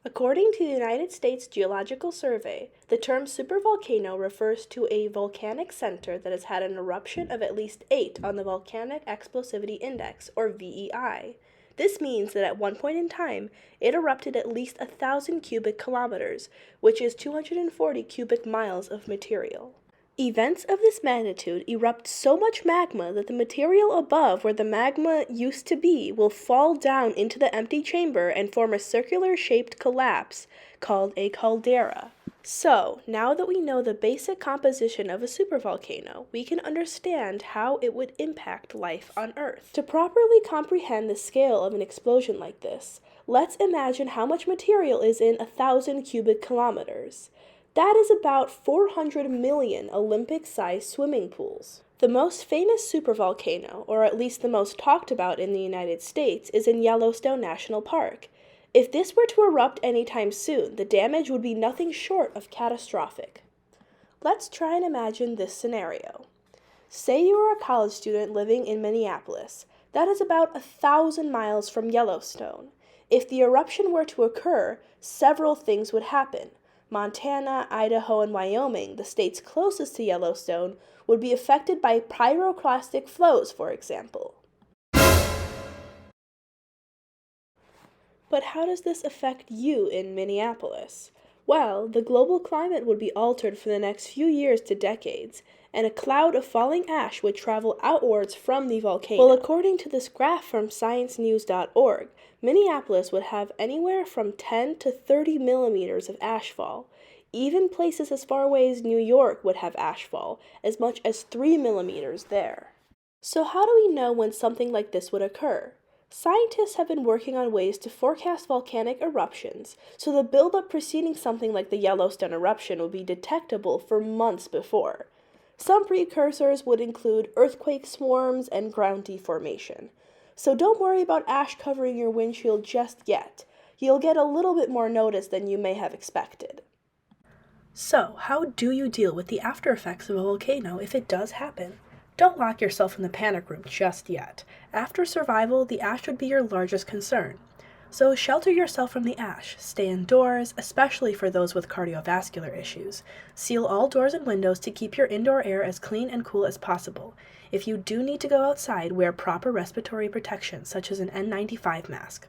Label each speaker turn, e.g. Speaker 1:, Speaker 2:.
Speaker 1: According to the United States Geological Survey, the term supervolcano refers to a volcanic center that has had an eruption of at least 8 on the Volcanic Explosivity Index, or VEI. This means that at one point in time, it erupted at least 1,000 cubic kilometers, which is 240 cubic miles of material. Events of this magnitude erupt so much magma that the material above where the magma used to be will fall down into the empty chamber and form a circular-shaped collapse called a caldera. So, now that we know the basic composition of a supervolcano, we can understand how it would impact life on Earth. To properly comprehend the scale of an explosion like this, let's imagine how much material is in 1,000 cubic kilometers. That is about 400 million Olympic-sized swimming pools. The most famous supervolcano, or at least the most talked about in the United States, is in Yellowstone National Park. If this were to erupt anytime soon, the damage would be nothing short of catastrophic. Let's try and imagine this scenario. Say you are a college student living in Minneapolis. That is about 1,000 miles from Yellowstone. If the eruption were to occur, several things would happen. Montana, Idaho, and Wyoming, the states closest to Yellowstone, would be affected by pyroclastic flows, for example. But how does this affect you in Minneapolis? Well, the global climate would be altered for the next few years to decades, and a cloud of falling ash would travel outwards from the volcano. Well, according to this graph from sciencenews.org, Minneapolis would have anywhere from 10 to 30 millimeters of ashfall. Even places as far away as New York would have ashfall, as much as 3 millimeters there. So how do we know when something like this would occur? Scientists have been working on ways to forecast volcanic eruptions, so the buildup preceding something like the Yellowstone eruption would be detectable for months before. Some precursors would include earthquake swarms and ground deformation. So don't worry about ash covering your windshield just yet. You'll get a little bit more notice than you may have expected. So, how do you deal with the after effects of a volcano if it does happen? Don't lock yourself in the panic room just yet. After survival, the ash would be your largest concern. So shelter yourself from the ash. Stay indoors, especially for those with cardiovascular issues. Seal all doors and windows to keep your indoor air as clean and cool as possible. If you do need to go outside, wear proper respiratory protection, such as an N95 mask.